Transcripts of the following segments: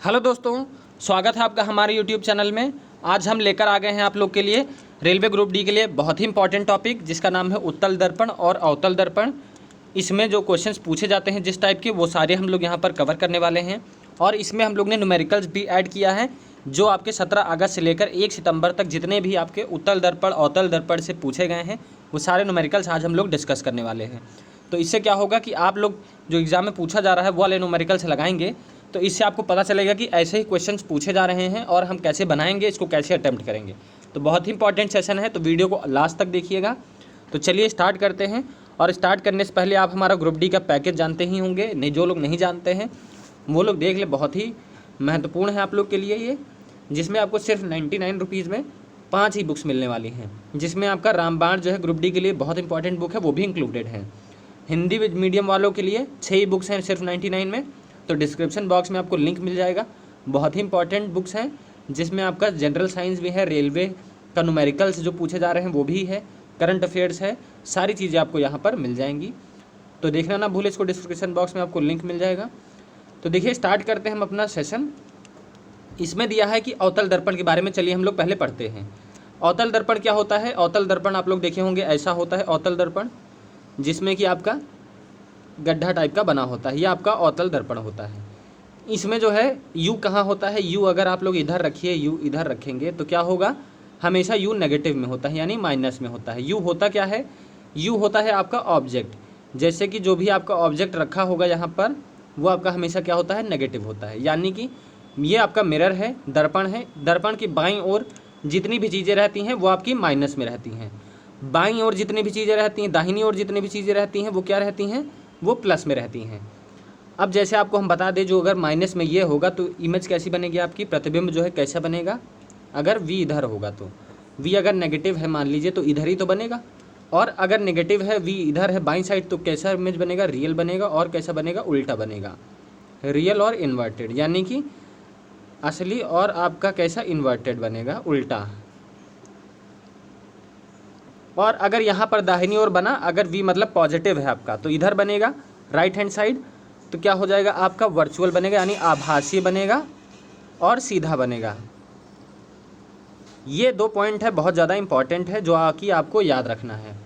Hello दोस्तों, स्वागत है आपका हमारे यूट्यूब चैनल में। आज हम लेकर आ गए हैं आप लोग के लिए रेलवे ग्रुप डी के लिए बहुत ही इंपॉर्टेंट टॉपिक, जिसका नाम है उत्तल दर्पण और अवतल दर्पण। इसमें जो क्वेश्चंस पूछे जाते हैं जिस टाइप के, वो सारे हम लोग यहाँ पर कवर करने वाले हैं। और इसमें हम लोग ने न्यूमेरिकल्स भी ऐड किया है, जो आपके 17 अगस्त से लेकर 1 सितंबर तक जितने भी आपके उत्तल दर्पण अवतल दर्पण से पूछे गए हैं, वो सारे न्यूमेरिकल्स आज हम लोग डिस्कस करने वाले हैं। तो इससे क्या होगा कि आप लोग जो एग्ज़ाम में पूछा जा रहा है वो वाले न्यूमेरिकल्स लगाएंगे, तो इससे आपको पता चलेगा कि ऐसे ही क्वेश्चंस पूछे जा रहे हैं और हम कैसे बनाएंगे, इसको कैसे अटेम्प्ट करेंगे। तो बहुत ही इंपॉर्टेंट सेशन है, तो वीडियो को लास्ट तक देखिएगा। तो चलिए स्टार्ट करते हैं। और स्टार्ट करने से पहले आप हमारा ग्रुप डी का पैकेज जानते ही होंगे, नहीं जो लोग नहीं जानते हैं वो लोग देख ले, बहुत ही महत्वपूर्ण है आप लोग के लिए ये, जिसमें आपको सिर्फ 99 रुपीज़ में 5 ही बुक्स मिलने वाली हैं, जिसमें आपका रामबाण जो है ग्रुप डी के लिए बहुत इंपॉर्टेंट बुक है, वो भी इंक्लूडेड है। हिंदी मीडियम वालों के लिए 6 ही बुक्स हैं सिर्फ 99 में। तो डिस्क्रिप्शन बॉक्स में आपको लिंक मिल जाएगा। बहुत ही इंपॉर्टेंट बुक्स हैं, जिसमें आपका जनरल साइंस भी है, रेलवे का न्यूमेरिकल्स जो पूछे जा रहे हैं वो भी है, करंट अफेयर्स है, सारी चीज़ें आपको यहाँ पर मिल जाएंगी। तो देखना ना भूले इसको, डिस्क्रिप्शन बॉक्स में आपको लिंक मिल जाएगा। तो देखिए स्टार्ट करते हैं हम अपना सेशन। इसमें दिया है कि अवतल दर्पण के बारे में, चलिए हम लोग पहले पढ़ते हैं। अवतल दर्पण क्या होता है? अवतल दर्पण आप लोग देखे होंगे, ऐसा होता है अवतल दर्पण, जिसमें कि आपका गड्ढा टाइप का बना होता है, यह आपका अवतल दर्पण होता है। इसमें जो है यू कहाँ होता है? यू अगर आप लोग इधर रखिए, यू इधर रखेंगे तो क्या होगा? हमेशा यू नेगेटिव में होता है, यानी माइनस में होता है। यू होता क्या है? यू होता है आपका ऑब्जेक्ट। जैसे कि जो भी आपका ऑब्जेक्ट रखा होगा यहाँ पर, वो आपका हमेशा क्या होता है? नेगेटिव होता है। यानी कि ये आपका मिरर है, दर्पण है। दर्पण की बाईं ओर जितनी भी चीज़ें रहती हैं वो आपकी माइनस में रहती हैं, बाईं ओर जितनी भी चीज़ें रहती हैं, दाहिनी ओर जितनी भी चीज़ें रहती हैं वो क्या रहती हैं? वो प्लस में रहती हैं। अब जैसे आपको हम बता दें, जो अगर माइनस में ये होगा तो इमेज कैसी बनेगी आपकी? प्रतिबिंब जो है कैसा बनेगा? अगर v इधर होगा तो v अगर नेगेटिव है मान लीजिए तो इधर ही तो बनेगा, और अगर नेगेटिव है v इधर है बाईं साइड तो कैसा इमेज बनेगा? रियल बनेगा। और कैसा बनेगा? उल्टा बनेगा, रियल और इन्वर्टेड, यानी कि असली और आपका कैसा? इन्वर्टेड बनेगा, उल्टा। और अगर यहाँ पर दाहिनी ओर बना, अगर v मतलब पॉजिटिव है आपका, तो इधर बनेगा राइट हैंड साइड, तो क्या हो जाएगा आपका? वर्चुअल बनेगा, यानी आभासी बनेगा और सीधा बनेगा। ये 2 पॉइंट है, बहुत ज़्यादा इंपॉर्टेंट है, जो कि आपको याद रखना है।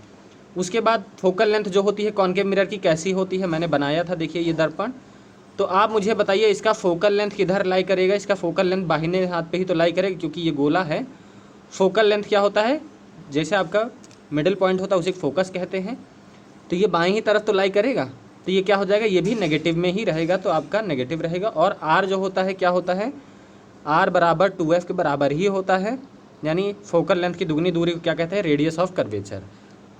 उसके बाद फोकल लेंथ जो होती है कॉनकेव मिरर की, कैसी होती है? मैंने बनाया था, देखिए ये दर्पण। तो आप मुझे बताइए इसका फोकल लेंथ किधर लाई करेगा? इसका फोकल लेंथ बाहिने हाथ पे ही तो लाई करेगा, क्योंकि ये गोला है। फोकल लेंथ क्या होता है? जैसे आपका मिडिल पॉइंट होता है उसे फोकस कहते हैं। तो ये बाईं ही तरफ तो लाई करेगा, तो ये क्या हो जाएगा? ये भी नेगेटिव में ही रहेगा, तो आपका नेगेटिव रहेगा। और आर जो होता है क्या होता है? आर बराबर 2f के बराबर ही होता है, यानी फोकल लेंथ की दुगनी दूरी को क्या कहते हैं? Radius of curvature.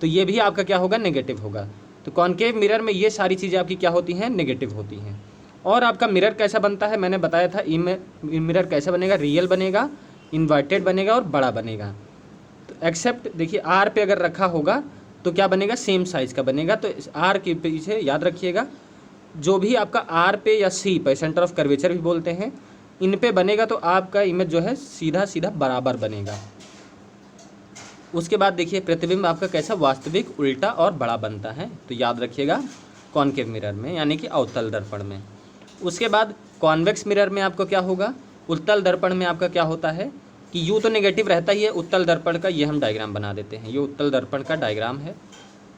तो ये भी आपका क्या होगा? नेगेटिव होगा। तो कॉनकेव मिरर में ये सारी चीज़ें आपकी क्या होती हैं? नेगेटिव होती हैं। और आपका मिरर कैसा बनता है? मैंने बताया था मिरर कैसा बनेगा? रियल बनेगा, इन्वर्टेड बनेगा और बड़ा बनेगा। तो एक्सेप्ट देखिए आर पे अगर रखा होगा तो क्या बनेगा? सेम साइज़ का बनेगा। तो आर के पीछे याद रखिएगा, जो भी आपका आर पे या सी पे, सेंटर ऑफ कर्वेचर भी बोलते हैं, इन पे बनेगा तो आपका इमेज जो है सीधा सीधा बराबर बनेगा। उसके बाद देखिए प्रतिबिंब आपका कैसा? वास्तविक, उल्टा और बड़ा बनता है। तो याद रखिएगा कॉनकेव मिरर में, यानी कि अवतल दर्पण में। उसके बाद कॉन्वेक्स मिरर में आपको क्या होगा? उत्तल दर्पण में आपका क्या होता है कि यू तो नेगेटिव रहता ही है उत्तल दर्पण का। ये हम डायग्राम बना देते हैं, ये उत्तल दर्पण का डायग्राम है,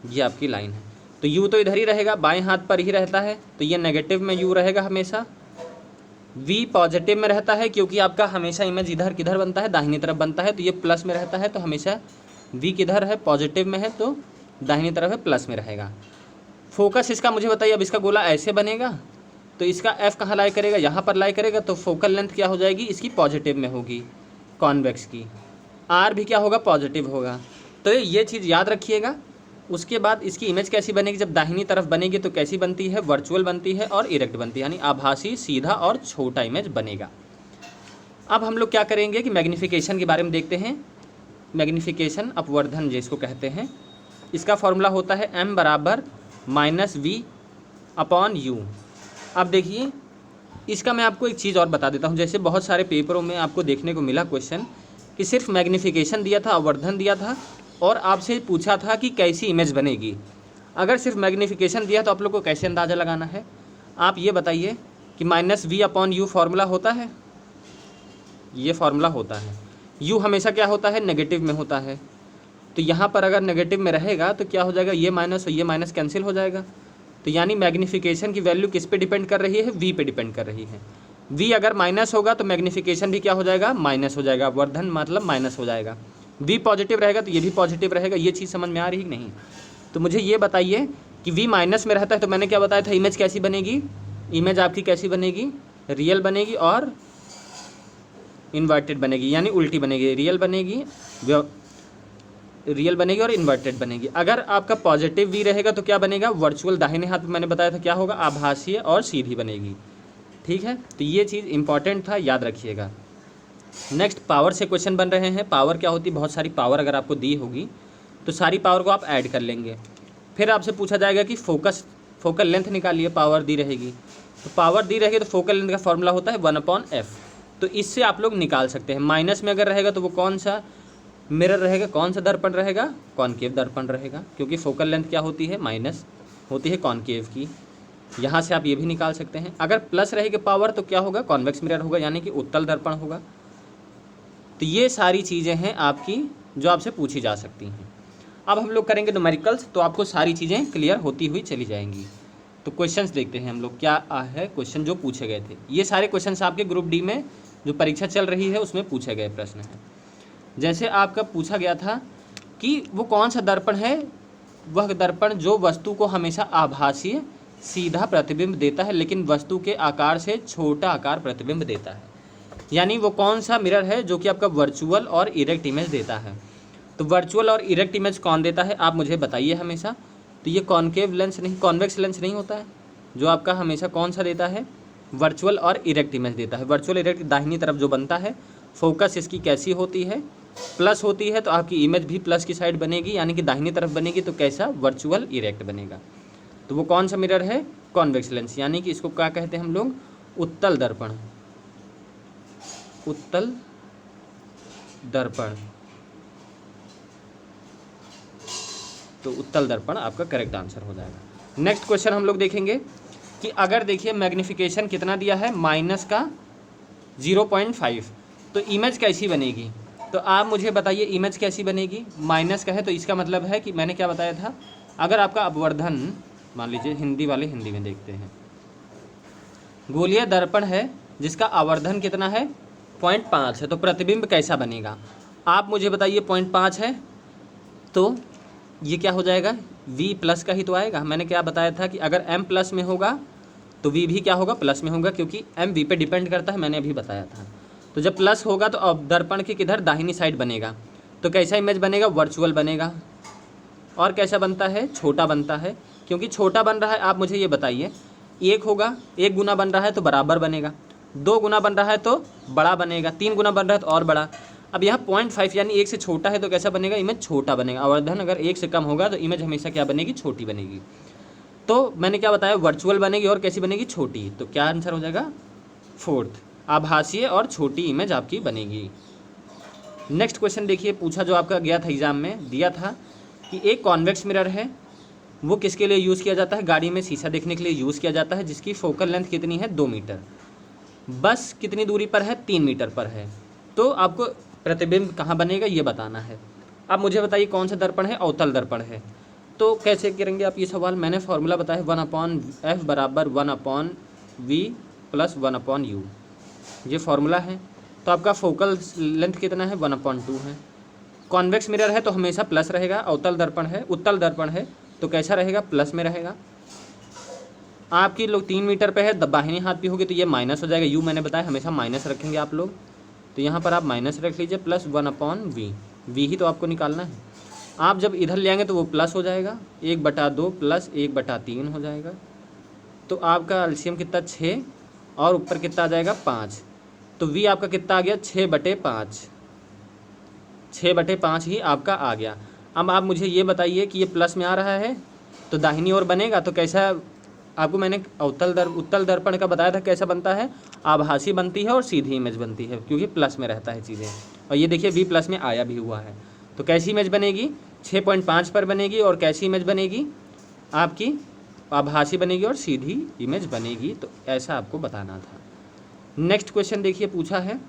ये आपकी लाइन है। तो यू तो इधर ही रहेगा, बाएं हाथ पर ही रहता है, तो ये नेगेटिव में यू रहेगा हमेशा। वी पॉजिटिव में रहता है, क्योंकि आपका हमेशा इमेज इधर किधर बनता है? दाहिनी तरफ बनता है, तो ये प्लस में रहता है, तो हमेशा वी किधर है? पॉजिटिव में है, तो दाहिनी तरफ है, प्लस में रहेगा। फोकस इसका मुझे बताइए, अब इसका गोला ऐसे बनेगा तो इसका एफ कहाँ लाई करेगा? यहाँ पर लाई करेगा, तो फोकल लेंथ क्या हो जाएगी? इसकी पॉजिटिव में होगी, कॉन्वेक्स की। आर भी क्या होगा? पॉजिटिव होगा। तो ये चीज़ याद रखिएगा। उसके बाद इसकी इमेज कैसी बनेगी? जब दाहिनी तरफ बनेगी तो कैसी बनती है? वर्चुअल बनती है और इरेक्ट बनती है, यानी आभासी, सीधा और छोटा इमेज बनेगा। अब हम लोग क्या करेंगे कि मैग्नीफिकेशन के बारे में देखते हैं। मैग्नीफिकेशन अपवर्धन जिसको कहते हैं, इसका फॉर्मूला होता है m बराबर -v/u। अब देखिए इसका मैं आपको एक चीज़ और बता देता हूँ। जैसे बहुत सारे पेपरों में आपको देखने को मिला क्वेश्चन कि सिर्फ मैग्नीफिकेशन दिया था, अपवर्धन दिया था, और आपसे पूछा था कि कैसी इमेज बनेगी। अगर सिर्फ मैग्नीफिकेशन दिया तो आप लोग को कैसे अंदाज़ा लगाना है? आप ये बताइए कि minus V upon U formula होता है, ये फार्मूला होता है। यू हमेशा क्या होता है, नेगेटिव में होता है। तो यहाँ पर अगर नेगेटिव में रहेगा तो क्या हो जाएगा, ये माइनस और ये माइनस कैंसिल हो जाएगा। तो यानी मैग्नीफिकेशन की वैल्यू किस पे डिपेंड कर रही है, वी पे डिपेंड कर रही है। वी अगर माइनस होगा तो मैग्नीफिकेशन भी क्या हो जाएगा, माइनस हो जाएगा, वर्धन मतलब माइनस हो जाएगा। वी पॉजिटिव रहेगा तो ये भी पॉजिटिव रहेगा। ये चीज़ समझ में आ रही नहीं? तो मुझे ये बताइए कि वी माइनस में रहता है तो मैंने क्या बताया था, इमेज कैसी बनेगी, इमेज आपकी कैसी बनेगी, रियल बनेगी और इन्वर्टेड बनेगी, यानी उल्टी बनेगी। रियल बनेगी और इन्वर्टेड बनेगी। अगर आपका पॉजिटिव वी रहेगा तो क्या बनेगा, वर्चुअल दाहिने हाथ में मैंने बताया था क्या होगा, आभासीय और सीधी बनेगी। ठीक है, तो ये चीज़ इंपॉर्टेंट था, याद रखिएगा। नेक्स्ट पावर से क्वेश्चन बन रहे हैं। पावर क्या होती है, बहुत सारी पावर अगर आपको दी होगी तो सारी पावर को आप ऐड कर लेंगे। फिर आपसे पूछा जाएगा कि फोकल लेंथ निकालिए, पावर दी रहेगी। तो पावर दी रहेगी तो फोकल लेंथ का फॉर्मूला होता है 1/f। तो इससे आप लोग निकाल सकते हैं। माइनस में अगर रहेगा तो वो कौन सा मिरर रहेगा, कौन सा दर्पण रहेगा, कॉनकेव दर्पण रहेगा, क्योंकि फोकल लेंथ क्या होती है, माइनस होती है कॉनकेव की। यहाँ से आप ये भी निकाल सकते हैं। अगर प्लस रहेगी पावर तो क्या होगा, कॉन्वेक्स मिरर होगा, यानी कि उत्तल दर्पण होगा। तो ये सारी चीज़ें हैं आपकी जो आपसे पूछी जा सकती हैं। अब हम लोग करेंगे न्यूमेरिकल्स, तो आपको सारी चीज़ें क्लियर होती हुई चली जाएंगी। तो क्वेश्चंस देखते हैं हम लोग क्या है, क्वेश्चन जो पूछे गए थे। ये सारे क्वेश्चंस आपके ग्रुप डी में जो परीक्षा चल रही है उसमें पूछे गए प्रश्न हैं। जैसे आपका पूछा गया था कि वो कौन सा दर्पण है, वह दर्पण जो वस्तु को हमेशा आभासीय सीधा प्रतिबिंब देता है लेकिन वस्तु के आकार से छोटा आकार प्रतिबिंब देता है। यानी वो कौन सा मिरर है जो कि आपका वर्चुअल और इरेक्ट इमेज देता है। तो वर्चुअल और इरेक्ट इमेज कौन देता है, आप मुझे बताइए हमेशा। तो ये कॉनकेव लेंस नहीं, कॉन्वेक्स लेंस नहीं होता है, जो आपका हमेशा कौन सा देता है, वर्चुअल और इरेक्ट इमेज देता है। वर्चुअल इरेक्ट दाहिनी तरफ जो बनता है, फोकस इसकी कैसी होती है, प्लस होती है, तो आपकी इमेज भी प्लस की साइड बनेगी, यानी कि दाहिनी तरफ बनेगी। तो कैसा, वर्चुअल इरेक्ट बनेगा। तो वो कौन सा मिरर है, कॉन्वेक्स लेंस, यानी कि इसको क्या कहते हैं हम लोग, उत्तल दर्पण। उत्तल दर्पण, तो उत्तल दर्पण आपका करेक्ट आंसर हो जाएगा। नेक्स्ट क्वेश्चन हम लोग देखेंगे कि अगर देखिए मैग्नीफिकेशन कितना दिया है, माइनस का 0.5, तो इमेज कैसी बनेगी। तो आप मुझे बताइए इमेज कैसी बनेगी, माइनस का है तो इसका मतलब है कि मैंने क्या बताया था, अगर आपका अपवर्धन मान लीजिए, हिंदी वाले हिंदी में देखते हैं, गोलीय दर्पण है जिसका आवर्धन कितना है, 0.5 है, तो प्रतिबिंब कैसा बनेगा। आप मुझे बताइए 0.5 है तो ये क्या हो जाएगा, v प्लस का ही तो आएगा। मैंने क्या बताया था कि अगर m प्लस में होगा तो v भी क्या होगा, प्लस में होगा, क्योंकि m v पे डिपेंड करता है, मैंने अभी बताया था। तो जब प्लस होगा तो अब दर्पण के किधर, दाहिनी साइड बनेगा। तो कैसा इमेज बनेगा, वर्चुअल बनेगा। और कैसा बनता है, छोटा बनता है। क्योंकि छोटा बन रहा है, आप मुझे ये बताइए, एक होगा, 1 गुना बन रहा है तो बराबर बनेगा, 2 गुना बन रहा है तो बड़ा बनेगा, 3 गुना बन रहा है तो और बड़ा। अब यहाँ 0.5 यानी 1 से छोटा है तो कैसा बनेगा, इमेज छोटा बनेगा। आवर्धन अगर 1 से कम होगा तो इमेज हमेशा क्या बनेगी, छोटी बनेगी। तो मैंने क्या बताया, वर्चुअल बनेगी और कैसी बनेगी, छोटी। तो क्या आंसर हो जाएगा, 4th, आभासीय और छोटी इमेज आपकी बनेगी। नेक्स्ट क्वेश्चन देखिए, पूछा जो आपका गया था एग्जाम में, दिया था कि एक कॉन्वेक्स मिरर है, वो किसके लिए यूज़ किया जाता है, गाड़ी में शीशा देखने के लिए यूज़ किया जाता है, जिसकी फोकल लेंथ कितनी है, 2 मीटर। बस कितनी दूरी पर है, 3 मीटर पर है। तो आपको प्रतिबिंब कहाँ बनेगा ये बताना है। अब मुझे बताइए कौन सा दर्पण है, अवतल दर्पण है। तो कैसे करेंगे आप ये सवाल, मैंने फॉर्मूला बताया 1/f बराबर 1/v प्लस 1/u, ये फार्मूला है। तो आपका फोकल लेंथ कितना है, 1/2 है। कॉन्वेक्स मिरर है तो हमेशा प्लस रहेगा। अवतल दर्पण है, उत्तल दर्पण है तो कैसा रहेगा, प्लस में रहेगा। आपकी लोग 3 मीटर पे है, दाहिनी हाथ पे होगी तो ये माइनस हो जाएगा। यू मैंने बताया हमेशा माइनस रखेंगे आप लोग, तो यहाँ पर आप माइनस रख लीजिए, प्लस 1/v, v ही तो आपको निकालना है। आप जब इधर ले आएंगे तो वो प्लस हो जाएगा, 1/2 प्लस 1/3 हो जाएगा। तो आपका एलसीएम कितना, 6, और ऊपर कितना आ जाएगा, 5। तो v आपका कितना आ गया, 6/5, 6/5 ही आपका आ गया। अब आप मुझे ये बताइए कि ये प्लस में आ रहा है तो दाहिनी ओर बनेगा, तो कैसा, आपको मैंने उत्तल दर्पण का बताया था कैसा बनता है, आभासी बनती है और सीधी इमेज बनती है, क्योंकि प्लस में रहता है चीज़ें। और ये देखिए v प्लस में आया भी हुआ है। तो कैसी इमेज बनेगी, 6.5 पर बनेगी। और कैसी इमेज बनेगी आपकी, आभासी बनेगी और सीधी इमेज बनेगी। तो ऐसा आपको बताना था। नेक्स्ट क्वेश्चन देखिए, पूछा है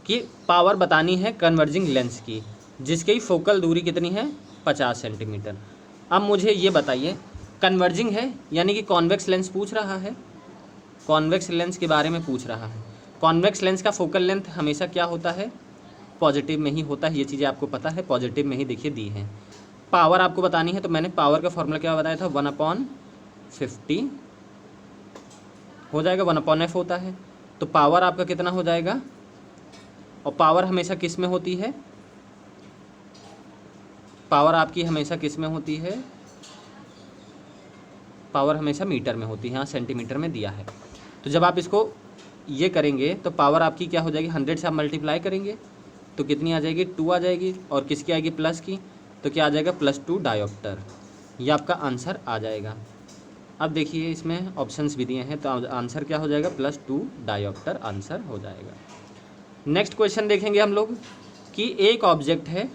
कि पावर बतानी है कन्वर्जिंग लेंस की जिसकी फोकल दूरी कितनी है 50 सेंटीमीटर। अब मुझे ये बताइए, कन्वर्जिंग है यानी कि कॉन्वेक्स लेंस पूछ रहा है, कॉन्वेक्स लेंस के बारे में पूछ रहा है। कॉन्वेक्स लेंस का फोकल लेंथ हमेशा क्या होता है, पॉजिटिव में ही होता है। ये चीज़ें आपको पता है, पॉजिटिव में ही देखिए दी हैं। पावर आपको बतानी है, तो मैंने पावर का फॉर्मूला क्या बताया था, 1/50 हो जाएगा, 1/f होता है। तो पावर आपका कितना हो जाएगा, और पावर हमेशा किस में होती है, पावर आपकी हमेशा किस में होती है, पावर हमेशा मीटर में होती है, यहाँ सेंटीमीटर में दिया है। तो जब आप इसको ये करेंगे तो पावर आपकी क्या हो जाएगी, 100 से आप मल्टीप्लाई करेंगे तो कितनी आ जाएगी, 2 आ जाएगी, और किसकी आएगी, प्लस की, तो क्या आ जाएगा, +2 डायोप्टर। ये आपका आंसर आ जाएगा। अब देखिए इसमें ऑप्शंस भी दिए हैं, तो आंसर क्या हो जाएगा, +2 डायोप्टर आंसर हो जाएगा। नेक्स्ट क्वेश्चन देखेंगे हम लोग कि एक ऑब्जेक्ट है,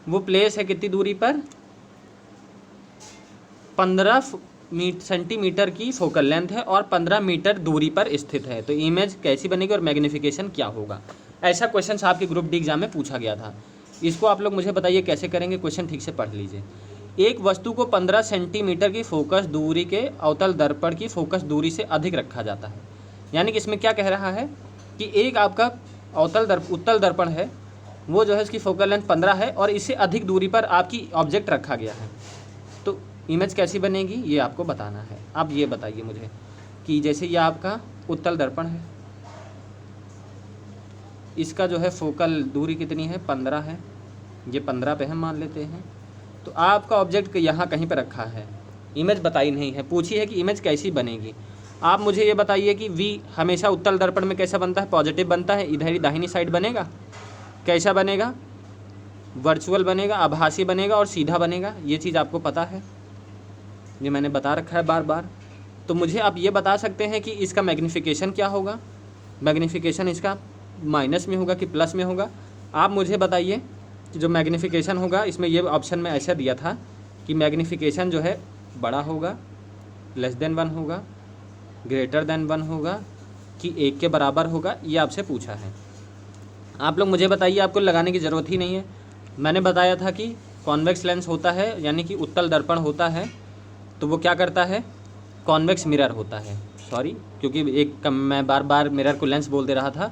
वो प्लेस है कितनी दूरी पर, 15 सेंटीमीटर की फोकल लेंथ है और 15 मीटर दूरी पर स्थित है। तो इमेज कैसी बनेगी और मैग्नीफिकेशन क्या होगा। ऐसा क्वेश्चन आपके ग्रुप डी एग्जाम में पूछा गया था। इसको आप लोग मुझे बताइए कैसे करेंगे, क्वेश्चन ठीक से पढ़ लीजिए। एक वस्तु को 15 सेंटीमीटर की फोकस दूरी के अवतल दर्पण की फोकस दूरी से अधिक रखा जाता है। यानी कि इसमें क्या कह रहा है कि एक आपका उत्तल दर्पण है, वो जो है इसकी फोकल लेंथ 15 है और इससे अधिक दूरी पर आपकी ऑब्जेक्ट रखा गया है। तो इमेज कैसी बनेगी ये आपको बताना है। अब ये बताइए मुझे कि जैसे ये आपका उत्तल दर्पण है, इसका जो है फोकल दूरी कितनी है, 15 है, ये 15 पे हम मान लेते हैं। तो आपका ऑब्जेक्ट यहाँ कहीं पर रखा है, इमेज बताई नहीं है, पूछी है कि इमेज कैसी बनेगी। आप मुझे ये बताइए कि V हमेशा उत्तल दर्पण में कैसा बनता है, पॉजिटिव बनता है, इधर ही दाहिनी साइड बनेगा, कैसा बनेगा, वर्चुअल बनेगा, आभासी बनेगा और सीधा बनेगा। ये चीज़ आपको पता है, ये मैंने बता रखा है बार बार। तो मुझे आप ये बता सकते हैं कि इसका मैग्नीफिकेशन क्या होगा, मैग्नीफिकेशन इसका माइनस में होगा कि प्लस में होगा। आप मुझे बताइए कि जो मैग्नीफिकेशन होगा, इसमें ये ऑप्शन में ऐसा दिया था कि मैग्नीफिकेशन जो है बड़ा होगा, <1 होगा, <1 होगा कि 1 के बराबर होगा, ये आपसे पूछा है। आप लोग मुझे बताइए, आपको लगाने की ज़रूरत ही नहीं है। मैंने बताया था कि कॉन्वेक्स लेंस होता है यानी कि उत्तल दर्पण होता है, तो वो क्या करता है, कॉन्वेक्स मिरर होता है। सॉरी, क्योंकि मैं बार बार मिरर को लेंस बोल दे रहा था,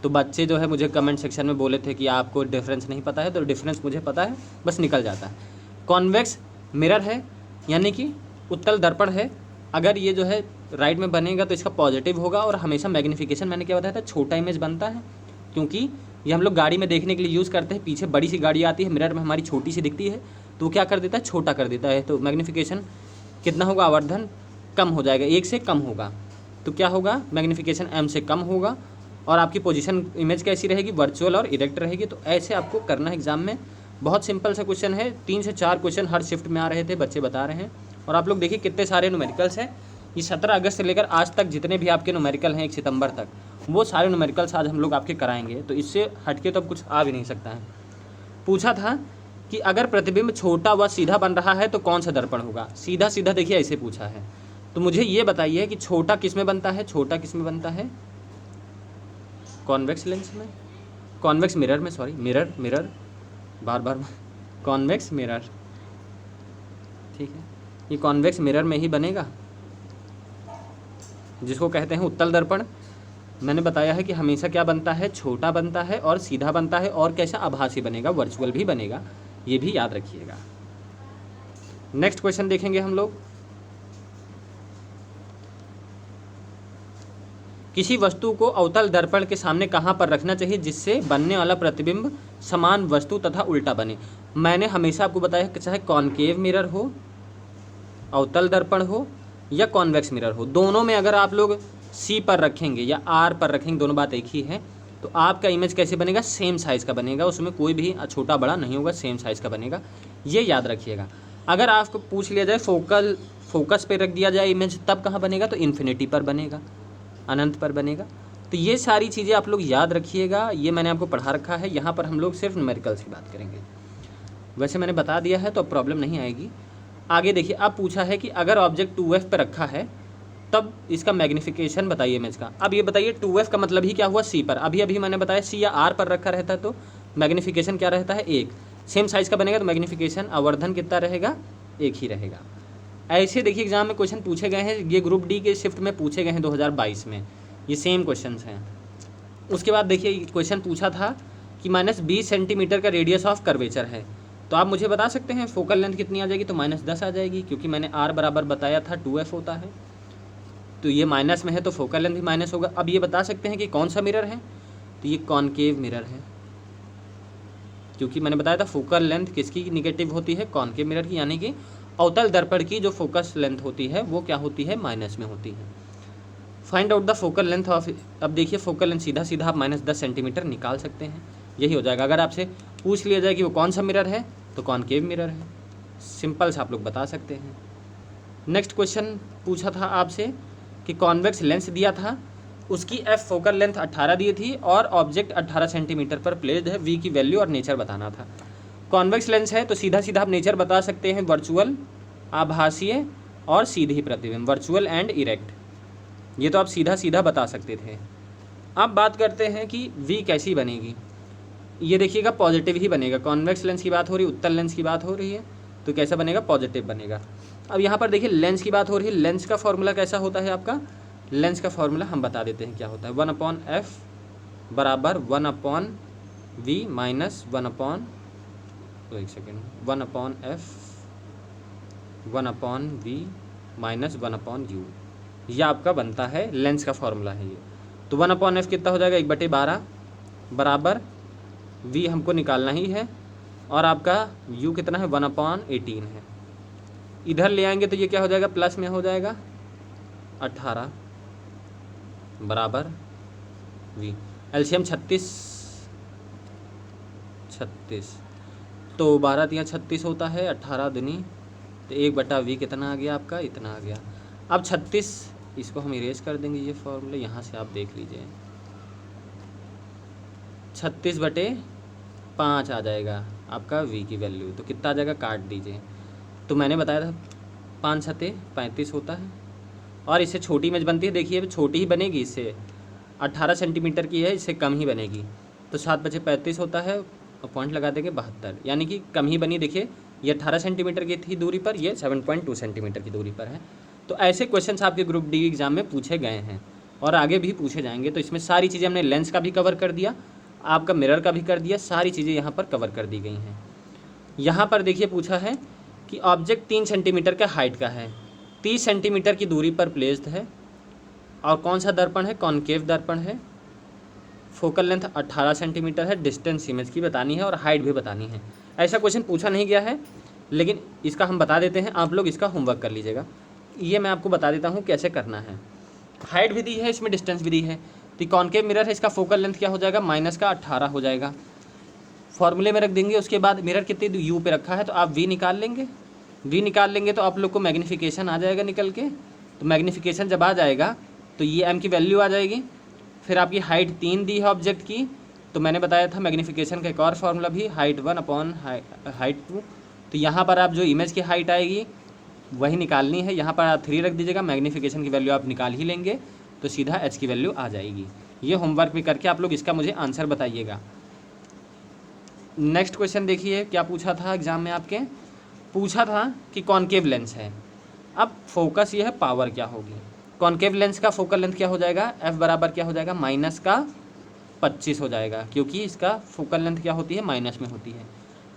तो बच्चे जो है मुझे कमेंट सेक्शन में बोले थे कि आपको डिफरेंस नहीं पता है। तो डिफरेंस मुझे पता है, बस निकल जाता है। कॉन्वेक्स मिरर है यानी कि उत्तल दर्पण है, अगर ये जो है राइट में बनेगा तो इसका पॉजिटिव होगा और हमेशा मैग्नीफिकेशन मैंने क्या बताया था, छोटा इमेज बनता है, क्योंकि ये हम लोग गाड़ी में देखने के लिए यूज़ करते हैं। पीछे बड़ी सी गाड़ी आती है, मिरर में हमारी छोटी सी दिखती है, तो वो क्या कर देता है, छोटा कर देता है। तो मैग्नीफिकेशन कितना होगा, आवर्धन कम हो जाएगा, 1 से कम होगा। तो क्या होगा, मैग्नीफिकेशन m से कम होगा और आपकी पोजीशन इमेज कैसी रहेगी, वर्चुअल और इरेक्ट रहेगी। तो ऐसे आपको करना है एग्जाम में। बहुत सिंपल सा क्वेश्चन है, 3 से 4 क्वेश्चन हर शिफ्ट में आ रहे थे, बच्चे बता रहे हैं। और आप लोग देखिए कितने सारे न्यूमेरिकल्स हैं। ये 17 अगस्त से लेकर आज तक जितने भी आपके न्यूमेरिकल हैं 1 सितंबर तक, वो सारे न्यूमेरिकल्स आज हम लोग आपके कराएंगे। तो इससे हटके तो अब कुछ आ भी नहीं सकता है। पूछा था कि अगर प्रतिबिंब छोटा व सीधा बन रहा है तो कौन सा दर्पण होगा। सीधा सीधा देखिए ऐसे पूछा है। तो मुझे ये बताइए कि छोटा किस में बनता है, छोटा किस में बनता है, कॉन्वेक्स लेंस में, कॉन्वेक्स मिरर में, सॉरी मिरर बार बार कॉन्वेक्स मिरर, ठीक है, ये कॉन्वेक्स मिरर में ही बनेगा, जिसको कहते हैं उत्तल दर्पण। मैंने बताया है कि हमेशा क्या बनता है, छोटा बनता है और सीधा बनता है, और कैसा, आभासी बनेगा, वर्चुअल भी बनेगा, ये भी याद रखिएगा। नेक्स्ट क्वेश्चन देखेंगे हम लोग। किसी वस्तु को अवतल दर्पण के सामने कहाँ पर रखना चाहिए जिससे बनने वाला प्रतिबिंब समान वस्तु तथा उल्टा बने। मैंने हमेशा आपको बताया कि चाहे कॉनकेव मिरर हो, अवतल दर्पण हो या कॉन्वेक्स मिरर हो, दोनों में अगर आप लोग C पर रखेंगे या R पर रखेंगे, दोनों बात एक ही है, तो आपका इमेज कैसे बनेगा, सेम साइज़ का बनेगा, उसमें कोई भी छोटा बड़ा नहीं होगा, सेम साइज़ का बनेगा, ये याद रखिएगा। अगर आपको पूछ लिया जाए फोकस पे रख दिया जाए इमेज, तब कहाँ बनेगा, तो इन्फिनिटी पर बनेगा, अनंत पर बनेगा। तो ये सारी चीज़ें आप लोग याद रखिएगा, ये मैंने आपको पढ़ा रखा है। यहाँ पर हम लोग सिर्फ न्यूमेरिकल्स की बात करेंगे। वैसे मैंने बता दिया है तो अब प्रॉब्लम नहीं आएगी। आगे देखिए, अब पूछा है कि अगर ऑब्जेक्ट 2f पे रखा है तब इसका मैग्नीफिकेशन बताइए इमेज का। अब ये बताइए 2f का मतलब ही क्या हुआ, c पर। अभी मैंने बताया c या r पर रखा रहता है तो मैग्नीफिकेशन क्या रहता है, 1। सेम साइज़ का बनेगा तो मैग्नीफिकेशन आवर्धन कितना रहेगा, 1 ही रहेगा। ऐसे देखिए एग्जाम में क्वेश्चन पूछे गए हैं, ये ग्रुप डी के शिफ्ट में पूछे गए हैं 2022 में, ये सेम क्वेश्चन हैं। उसके बाद देखिए क्वेश्चन पूछा था कि -20 सेंटीमीटर का रेडियस ऑफ कर्वेचर है, तो आप मुझे बता सकते हैं फोकल लेंथ कितनी आ जाएगी, तो -10 आ जाएगी, क्योंकि मैंने r बराबर बताया था 2f होता है, तो ये माइनस में है तो फोकल लेंथ भी माइनस होगा। अब ये बता सकते हैं कि कौन सा मिरर है, तो ये कॉनकेव मिरर है, क्योंकि मैंने बताया था फोकल लेंथ किसकी निगेटिव होती है, कॉनकेव मिरर की, यानी कि अवतल दर्पण की जो फोकस लेंथ होती है वो क्या होती है, माइनस में होती है। Find out the focal length of, अब देखिए फोकल लेंथ सीधा सीधा आप -10 सेंटीमीटर निकाल सकते हैं, यही हो जाएगा। अगर आपसे पूछ लिया जाए कि वो कौन सा मिरर है तो कॉनकेव मिरर है, सिंपल से आप लोग बता सकते हैं। नेक्स्ट क्वेश्चन पूछा था आपसे कि कॉन्वेक्स लेंस दिया था, उसकी एफ फोकल लेंथ 18 दी थी और ऑब्जेक्ट 18 सेंटीमीटर पर प्लेस्ड है, वी की वैल्यू और नेचर बताना था। कॉन्वेक्स लेंस है तो सीधा सीधा आप नेचर बता सकते हैं, वर्चुअल, आभासीय और सीधी प्रतिबिंब, वर्चुअल एंड इरेक्ट, ये तो आप सीधा सीधा बता सकते थे। अब बात करते हैं कि वी कैसी बनेगी, ये देखिएगा पॉजिटिव ही बनेगा। कॉन्वेक्स लेंस की बात हो रही है, उत्तल लेंस की बात हो रही है, तो कैसा बनेगा, पॉजिटिव बनेगा। अब यहाँ पर देखिए लेंस की बात हो रही है, लेंस का फॉर्मूला कैसा होता है आपका, लेंस का फॉर्मूला हम बता देते हैं क्या होता है, 1/f बराबर 1/v minus 1/f 1/v minus 1/u, यह आपका बनता है लेंस का फॉर्मूला है ये। तो 1/f कितना हो जाएगा, 1/12 बराबर v हमको निकालना ही है, और आपका u कितना है, 1/18 है। इधर ले आएंगे तो ये क्या हो जाएगा, प्लस में हो जाएगा 18 बराबर v, एलसीएम 36 तो 12 × 36 होता है, 18 दूनी तो 1/v कितना आ गया आपका, इतना आ गया। अब 36 इसको हम इरेज कर देंगे, ये फॉर्मूले यहाँ से आप देख लीजिए, 36/5 आ जाएगा आपका v की वैल्यू, तो कितना आ जाएगा, काट दीजिए। तो मैंने बताया था 5 × 7 = 35 होता है, और इससे छोटी इमेज बनती है, देखिए छोटी ही बनेगी, इससे 18 सेंटीमीटर की है, इससे कम ही बनेगी, तो 7/35 होता है, और पॉइंट लगा देंगे 72, यानी कि कम ही बनी। देखिए ये 18 सेंटीमीटर की थी दूरी पर, ये 7.2 सेंटीमीटर की दूरी पर है। तो ऐसे क्वेश्चंस आपके ग्रुप डी एग्जाम में पूछे गए हैं और आगे भी पूछे जाएंगे। तो इसमें सारी चीज़ें हमने लेंस का भी कवर कर दिया, आपका मिरर का भी कर दिया, सारी चीज़ें यहाँ पर कवर कर दी गई हैं। यहाँ पर देखिए पूछा है कि ऑब्जेक्ट 3 सेंटीमीटर का हाइट का है, 30 सेंटीमीटर की दूरी पर प्लेस्ड है, और कौन सा दर्पण है, कॉनकेव दर्पण है, फोकल लेंथ 18 सेंटीमीटर है, डिस्टेंस इमेज की बतानी है और हाइट भी बतानी है। ऐसा क्वेश्चन पूछा नहीं गया है, लेकिन इसका हम बता देते हैं, आप लोग इसका होमवर्क कर लीजिएगा। ये मैं आपको बता देता हूँ कैसे करना है। हाइट भी दी है, इसमें डिस्टेंस भी दी है, तो कॉनकेव मिरर है, इसका फोकल लेंथ क्या हो जाएगा, -18 हो जाएगा, फॉर्मूले में रख देंगे। उसके बाद मिरर कितनी यू पे रखा है तो आप वी निकाल लेंगे, वी निकाल लेंगे तो आप लोग को मैग्नीफिकेशन आ जाएगा निकल के, तो मैग्नीफिकेशन जब आ जाएगा तो ये एम की वैल्यू आ जाएगी। फिर आपकी हाइट 3 दी है ऑब्जेक्ट की, तो मैंने बताया था मैग्नीफिकेशन का एक और फार्मूला भी, हाइट 1/हाइट 2, तो यहाँ पर आप जो इमेज की हाइट आएगी वही निकालनी है, यहाँ पर आप 3 रख दीजिएगा, मैग्नीफिकेशन की वैल्यू आप निकाल ही लेंगे तो सीधा एच की वैल्यू आ जाएगी। ये होमवर्क भी करके आप लोग इसका मुझे आंसर बताइएगा। नेक्स्ट क्वेश्चन देखिए क्या पूछा था एग्जाम में आपके, पूछा था कि कॉनकेव लेंस है, अब फोकस ये है, पावर क्या होगी, कॉनकेव लेंस का फोकल लेंथ क्या हो जाएगा, एफ बराबर क्या हो जाएगा, -25 हो जाएगा, क्योंकि इसका फोकल लेंथ क्या होती है, माइनस में होती है।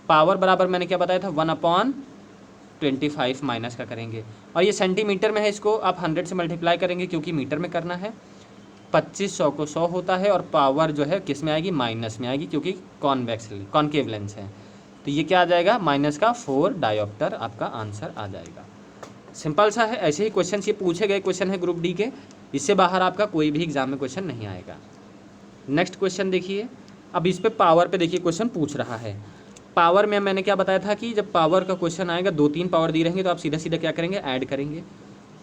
पावर बराबर मैंने क्या बताया था, 1/25 माइनस का करेंगे, और ये सेंटीमीटर में है, इसको आप 100 से मल्टीप्लाई करेंगे क्योंकि मीटर में करना है। 25 100 को 100 होता है, और पावर जो है किस में आएगी, माइनस में आएगी, क्योंकि कॉनकेव लेंस है, तो ये क्या आ जाएगा, -4 डायोप्टर आपका आंसर आ जाएगा। सिंपल सा है, ऐसे ही क्वेश्चन ये पूछे गए क्वेश्चन है ग्रुप डी के, इससे बाहर आपका कोई भी एग्जाम में क्वेश्चन नहीं आएगा। नेक्स्ट क्वेश्चन देखिए, अब इस पे पावर पे देखिए क्वेश्चन पूछ रहा है। पावर में मैंने क्या बताया था कि जब पावर का क्वेश्चन आएगा, 2-3 पावर दी रहेंगे तो आप सीधा सीधा क्या करेंगे, ऐड करेंगे।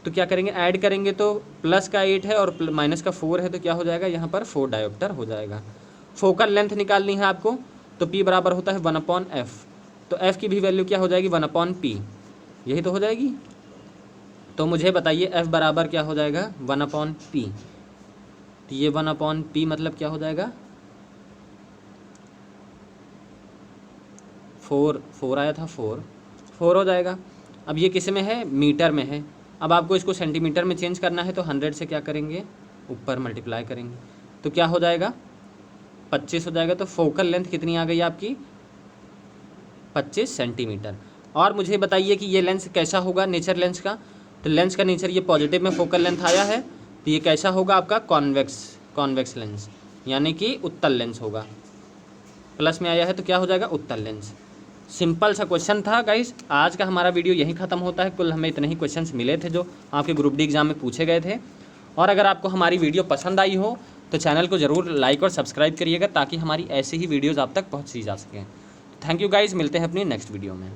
तो क्या करेंगे, ऐड करेंगे तो प्लस का 8 है और माइनस का 4 है, तो क्या हो जाएगा, यहाँ पर 4 डायोप्टर हो जाएगा। फोकल लेंथ निकालनी है आपको, तो P बराबर होता है 1/f, तो F की भी वैल्यू क्या हो जाएगी, 1/P, यही तो हो जाएगी। तो मुझे बताइए f बराबर क्या हो जाएगा 1/p। तो ये 1/p मतलब क्या हो जाएगा 4 आया था 4 हो जाएगा। अब ये किस में है, मीटर में है। अब आपको इसको सेंटीमीटर में चेंज करना है तो 100 से क्या करेंगे, ऊपर मल्टीप्लाई करेंगे, तो क्या हो जाएगा 25 हो जाएगा। तो फोकल लेंथ कितनी आ गई आपकी 25 सेंटीमीटर। और मुझे बताइए कि ये लेंस कैसा होगा नेचर लेंस का। तो लेंस का नेचर ये पॉजिटिव में फोकल लेंथ आया है, तो ये कैसा होगा आपका कॉन्वेक्स लेंस, यानी कि उत्तल लेंस होगा। प्लस में आया है तो क्या हो जाएगा उत्तल लेंस। सिंपल सा क्वेश्चन था गाइस। आज का हमारा वीडियो यहीं ख़त्म होता है। कुल हमें इतने ही क्वेश्चंस मिले थे जो आपके ग्रुप डी एग्जाम में पूछे गए थे। और अगर आपको हमारी वीडियो पसंद आई हो तो चैनल को ज़रूर लाइक और सब्सक्राइब करिएगा, ताकि हमारी ऐसी ही वीडियोज़ आप तक पहुँची जा सकें। थैंक यू गाइस, मिलते हैं अपनी नेक्स्ट वीडियो में।